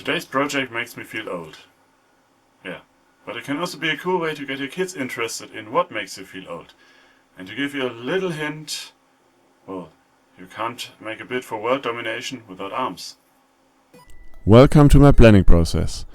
Today's project makes me feel old. Yeah, but it can also be a cool way to get your kids interested in what makes you feel old. And to give you a little hint, well, you can't make a bid for world domination without arms. Welcome to my planning process.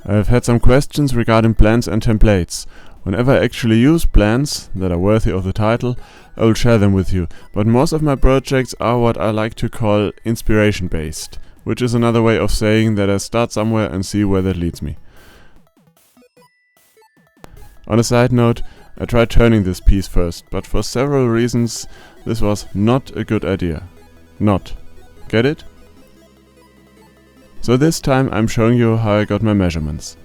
I have had some questions regarding plans and templates. Whenever I actually use plans that are worthy of the title, I will share them with you, but most of my projects are what I like to call inspiration based, which is another way of saying that I start somewhere and see where that leads me. On a side note, I tried turning this piece first, but for several reasons this was not a good idea. Not. Get it? So this time I'm showing you how I got my measurements.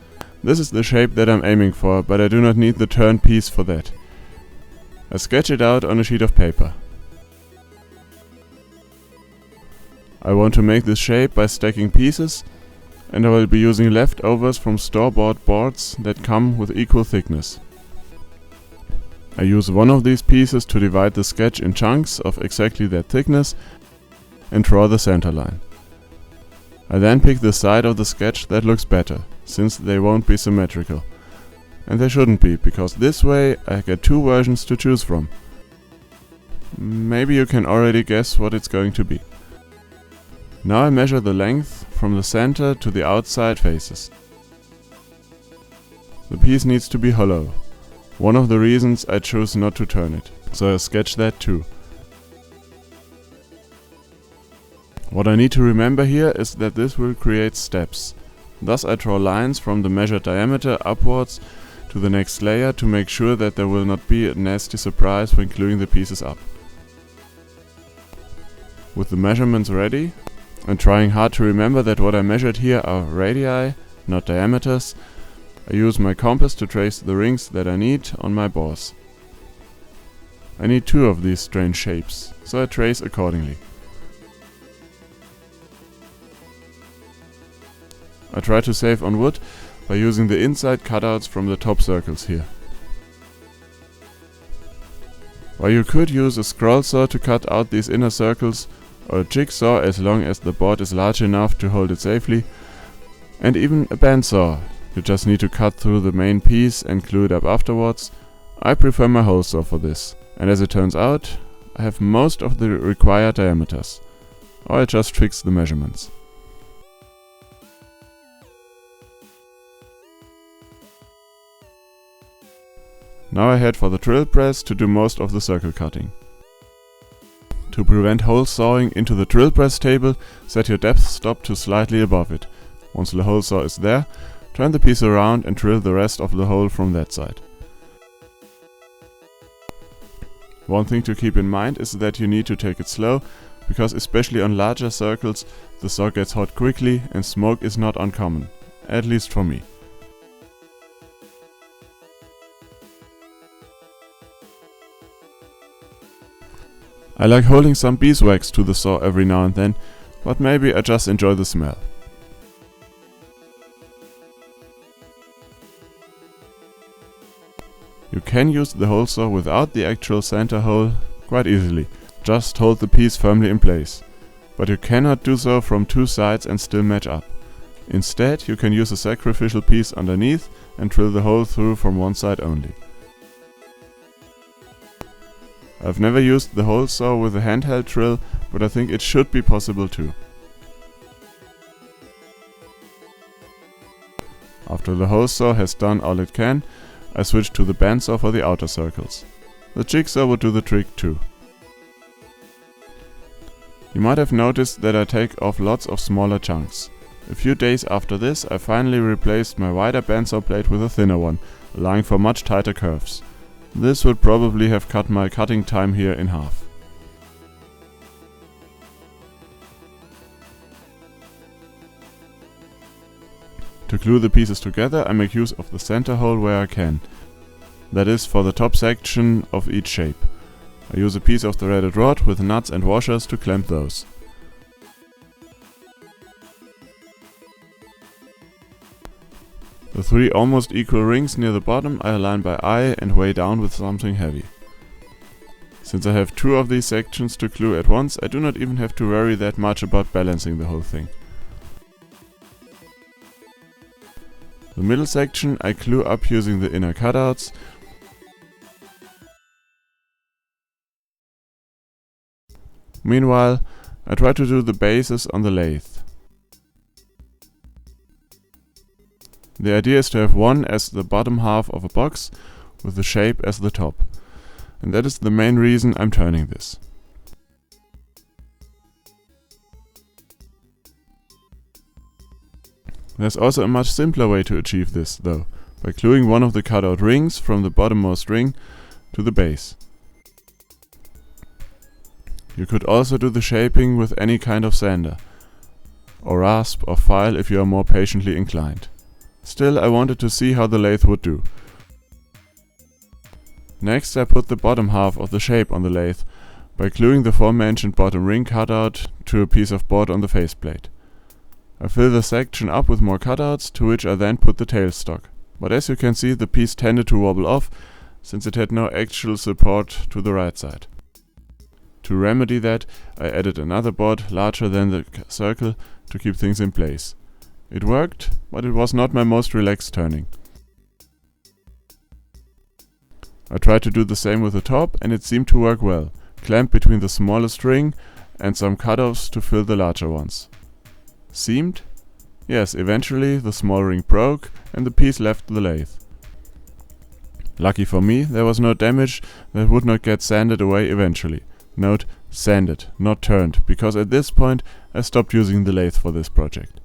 This is the shape that I'm aiming for, but I do not need the turned piece for that. I sketch it out on a sheet of paper. I want to make this shape by stacking pieces, and I will be using leftovers from store-bought boards that come with equal thickness. I use one of these pieces to divide the sketch in chunks of exactly that thickness and draw the center line. I then pick the side of the sketch that looks better, since they won't be symmetrical. And they shouldn't be, because this way I get two versions to choose from. Maybe you can already guess what it's going to be. Now I measure the length from the center to the outside faces. The piece needs to be hollow. One of the reasons I chose not to turn it, so I sketch that too. What I need to remember here is that this will create steps. Thus I draw lines from the measured diameter upwards to the next layer to make sure that there will not be a nasty surprise when gluing the pieces up. With the measurements ready, and trying hard to remember that what I measured here are radii, not diameters, I use my compass to trace the rings that I need on my bores. I need two of these strange shapes, so I trace accordingly. I try to save on wood by using the inside cutouts from the top circles here. While you could use a scroll saw to cut out these inner circles, or a jigsaw as long as the board is large enough to hold it safely, and even a bandsaw, you just need to cut through the main piece and glue it up afterwards, I prefer my hole saw for this, and as it turns out, I have most of the required diameters, or I just fix the measurements. Now I head for the drill press to do most of the circle cutting. To prevent hole sawing into the drill press table, set your depth stop to slightly above it. Once the hole saw is there, turn the piece around and drill the rest of the hole from that side. One thing to keep in mind is that you need to take it slow, because especially on larger circles the saw gets hot quickly and smoke is not uncommon, at least for me. I like holding some beeswax to the saw every now and then, but maybe I just enjoy the smell. You can use the hole saw without the actual center hole quite easily. Just hold the piece firmly in place. But you cannot do so from two sides and still match up. Instead, you can use a sacrificial piece underneath and drill the hole through from one side only. I've never used the hole saw with a handheld drill, but I think it should be possible too. After the hole saw has done all it can, I switch to the bandsaw for the outer circles. The jigsaw would do the trick too. You might have noticed that I take off lots of smaller chunks. A few days after this, I finally replaced my wider bandsaw blade with a thinner one, allowing for much tighter curves. This would probably have cut my cutting time here in half. To glue the pieces together, I make use of the center hole where I can. That is for the top section of each shape. I use a piece of threaded rod with nuts and washers to clamp those. The three almost equal rings near the bottom I align by eye and weigh down with something heavy. Since I have two of these sections to glue at once, I do not even have to worry that much about balancing the whole thing. The middle section I glue up using the inner cutouts. Meanwhile, I try to do the bases on the lathe. The idea is to have one as the bottom half of a box with the shape as the top. And that is the main reason I'm turning this. There's also a much simpler way to achieve this though, by gluing one of the cutout rings from the bottommost ring to the base. You could also do the shaping with any kind of sander, or rasp or file if you are more patiently inclined. Still, I wanted to see how the lathe would do. Next I put the bottom half of the shape on the lathe by gluing the aforementioned bottom ring cutout to a piece of board on the faceplate. I fill the section up with more cutouts, to which I then put the tailstock. But as you can see, the piece tended to wobble off, since it had no actual support to the right side. To remedy that, I added another board larger than the circle to keep things in place. It worked, but it was not my most relaxed turning. I tried to do the same with the top, and it seemed to work well, clamped between the smallest ring and some cutoffs to fill the larger ones. Seemed? Yes, eventually the small ring broke and the piece left the lathe. Lucky for me, there was no damage that would not get sanded away eventually. Note, sanded, not turned, because at this point I stopped using the lathe for this project.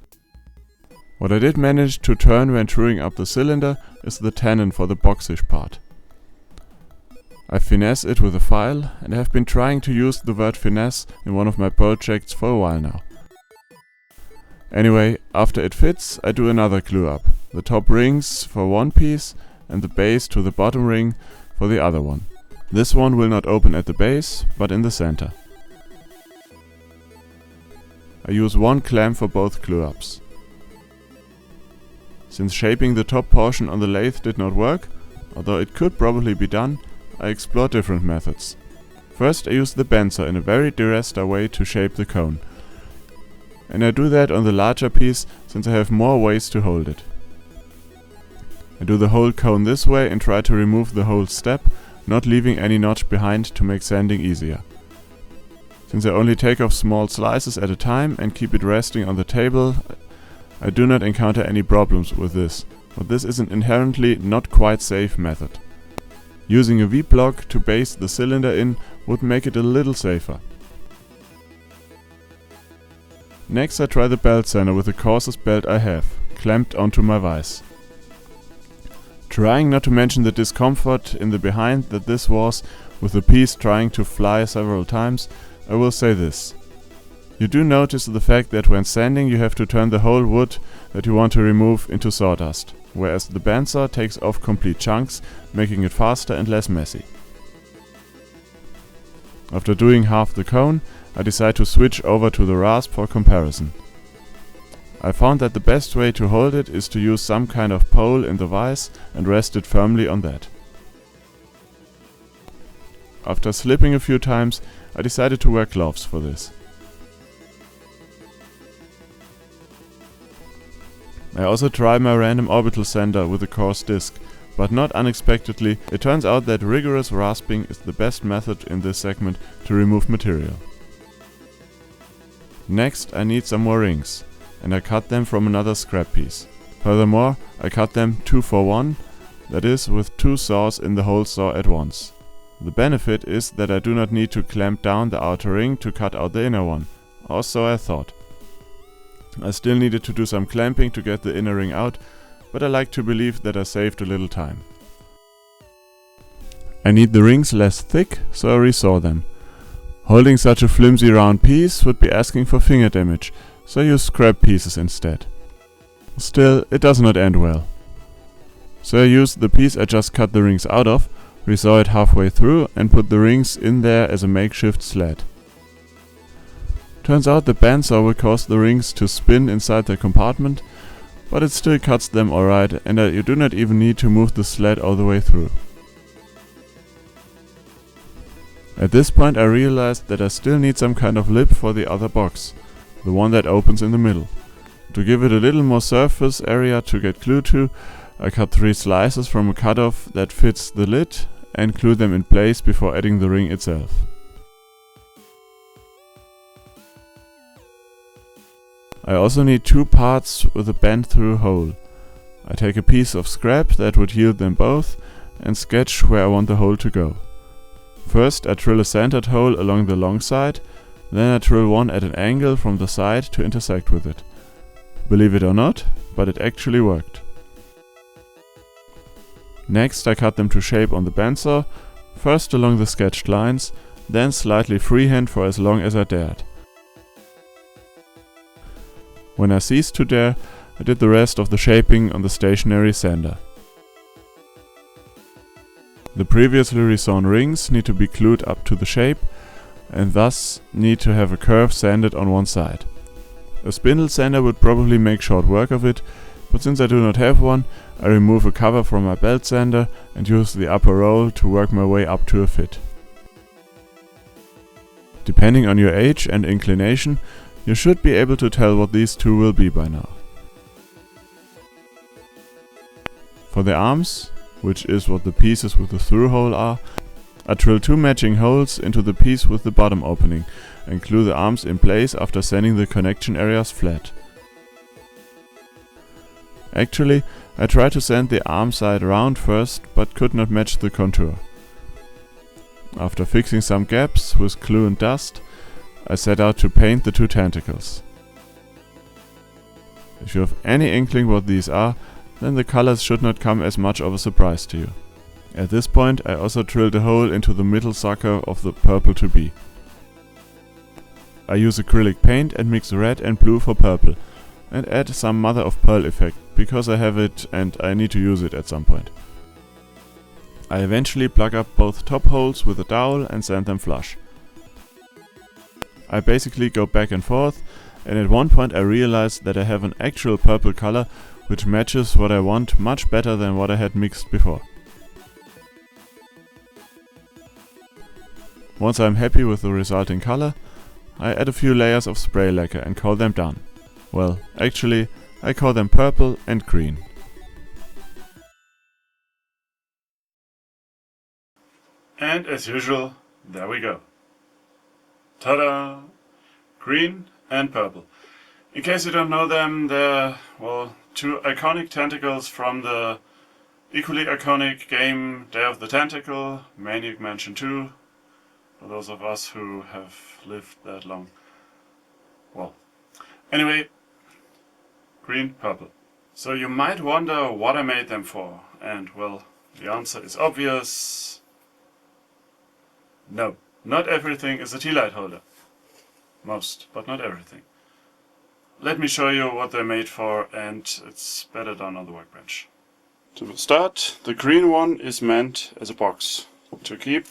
What I did manage to turn when truing up the cylinder is the tenon for the boxish part. I finesse it with a file and have been trying to use the word finesse in one of my projects for a while now. Anyway, after it fits, I do another glue up. The top rings for one piece and the base to the bottom ring for the other one. This one will not open at the base, but in the center. I use one clamp for both glue ups. Since shaping the top portion on the lathe did not work, although it could probably be done, I explored different methods. First I used the bandsaw in a very direct way to shape the cone. And I do that on the larger piece since I have more ways to hold it. I do the whole cone this way and try to remove the whole step, not leaving any notch behind to make sanding easier. Since I only take off small slices at a time and keep it resting on the table, I do not encounter any problems with this, but this is an inherently not quite safe method. Using a V-block to base the cylinder in would make it a little safer. Next I try the belt sander with the coarsest belt I have, clamped onto my vise. Trying not to mention the discomfort in the behind that this was, with the piece trying to fly several times, I will say this. You do notice the fact that when sanding you have to turn the whole wood that you want to remove into sawdust, whereas the bandsaw takes off complete chunks, making it faster and less messy. After doing half the cone, I decide to switch over to the rasp for comparison. I found that the best way to hold it is to use some kind of pole in the vise and rest it firmly on that. After slipping a few times, I decided to wear gloves for this. I also tried my random orbital sander with a coarse disc, but not unexpectedly, it turns out that rigorous rasping is the best method in this segment to remove material. Next I need some more rings, and I cut them from another scrap piece. Furthermore, I cut them 2 for 1, that is, with 2 saws in the whole saw at once. The benefit is that I do not need to clamp down the outer ring to cut out the inner one, or so I thought. I still needed to do some clamping to get the inner ring out, but I like to believe that I saved a little time. I need the rings less thick, so I resaw them. Holding such a flimsy round piece would be asking for finger damage, so I use scrap pieces instead. Still, it does not end well. So I used the piece I just cut the rings out of, resaw it halfway through and put the rings in there as a makeshift sled. Turns out the bandsaw will cause the rings to spin inside the compartment, but it still cuts them alright and you do not even need to move the sled all the way through. At this point I realized that I still need some kind of lip for the other box, the one that opens in the middle. To give it a little more surface area to get glued to, I cut 3 slices from a cutoff that fits the lid and glue them in place before adding the ring itself. I also need 2 parts with a bent through hole. I take a piece of scrap that would yield them both and sketch where I want the hole to go. First I drill a centered hole along the long side, then I drill one at an angle from the side to intersect with it. Believe it or not, but it actually worked. Next I cut them to shape on the bandsaw, first along the sketched lines, then slightly freehand for as long as I dared. When I ceased to dare, I did the rest of the shaping on the stationary sander. The previously resawn rings need to be glued up to the shape and thus need to have a curve sanded on one side. A spindle sander would probably make short work of it, but since I do not have one, I remove a cover from my belt sander and use the upper roll to work my way up to a fit. Depending on your age and inclination, you should be able to tell what these two will be by now. For the arms, which is what the pieces with the through hole are, I drill 2 matching holes into the piece with the bottom opening and glue the arms in place after sanding the connection areas flat. Actually, I tried to sand the arm side round first, but could not match the contour. After fixing some gaps with glue and dust, I set out to paint the 2 tentacles. If you have any inkling what these are, then the colors should not come as much of a surprise to you. At this point I also drilled a hole into the middle sucker of the purple to be. I use acrylic paint and mix red and blue for purple, and add some mother of pearl effect, because I have it and I need to use it at some point. I eventually plug up both top holes with a dowel and sand them flush. I basically go back and forth, and at one point I realized that I have an actual purple color which matches what I want much better than what I had mixed before. Once I'm happy with the resulting color, I add a few layers of spray lacquer and call them done. Well, actually, I call them purple and green. And as usual, there we go. Ta-da! Green and purple. In case you don't know them, they're, well, 2 iconic tentacles from the equally iconic game Day of the Tentacle, Maniac Mansion 2, for those of us who have lived that long. Well, anyway, green, purple. So you might wonder what I made them for, and well, the answer is obvious. No, not everything is a tea light holder. Most, but not everything. Let me show you what they're made for, and it's better done on the workbench. To start, the green one is meant as a box to keep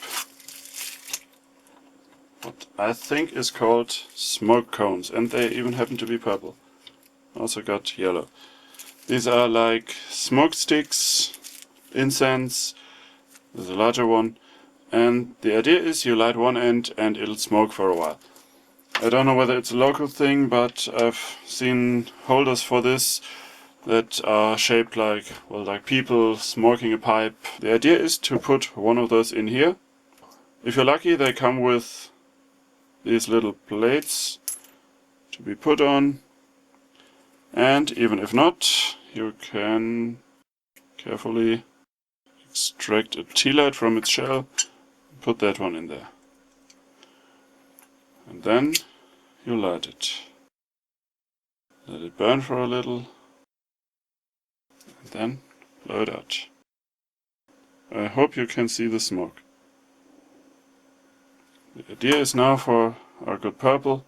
what I think is called smoke cones, and they even happen to be purple. Also got yellow. These are like smoke sticks, incense. There's a larger one, and the idea is you light one end and it'll smoke for a while. I don't know whether it's a local thing, but I've seen holders for this that are shaped like, well, like people smoking a pipe. The idea is to put one of those in here. If you're lucky, they come with these little plates to be put on, and even if not, you can carefully extract a tea light from its shell, put that one in there, and then you light it. Let it burn for a little, and then blow it out. I hope you can see the smoke. The idea is now for our good purple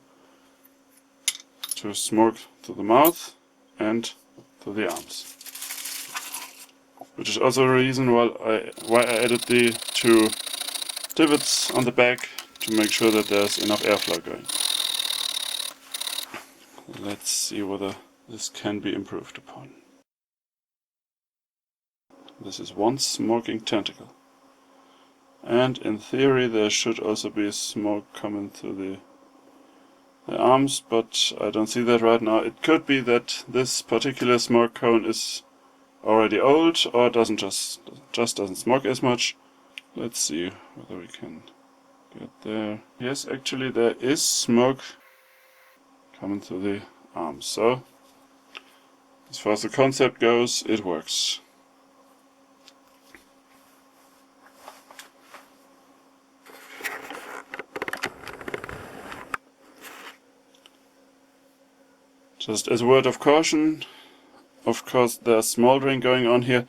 to smoke to the mouth and to the arms. Which is also a reason why I added the 2 divots on the back, to make sure that there's enough airflow going. Let's see whether this can be improved upon. This is one smoking tentacle. And in theory there should also be smoke coming through the the arms, but I don't see that right now. It could be that this particular smoke cone is already old or doesn't just doesn't smoke as much. Let's see whether we can get there. Yes, actually there is smoke coming through the arms. So as far as the concept goes, it works. Just as a word of caution, of course there's smoldering going on here.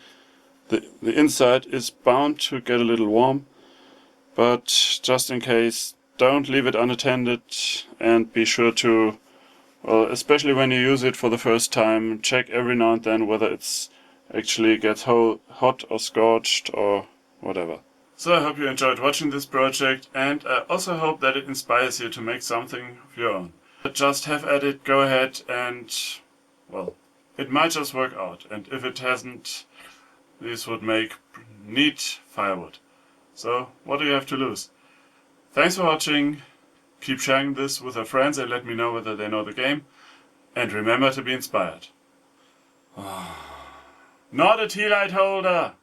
The inside is bound to get a little warm, but just in case, don't leave it unattended and be sure to, well, especially when you use it for the first time, check every now and then whether it's actually gets hot or scorched or whatever. So I hope you enjoyed watching this project, and I also hope that it inspires you to make something of your own. Just have at it, go ahead, and well, it might just work out, and if it hasn't, this would make neat firewood. So what do you have to lose? Thanks for watching, keep sharing this with your friends and let me know whether they know the game, and remember to be inspired. Not a tea light holder!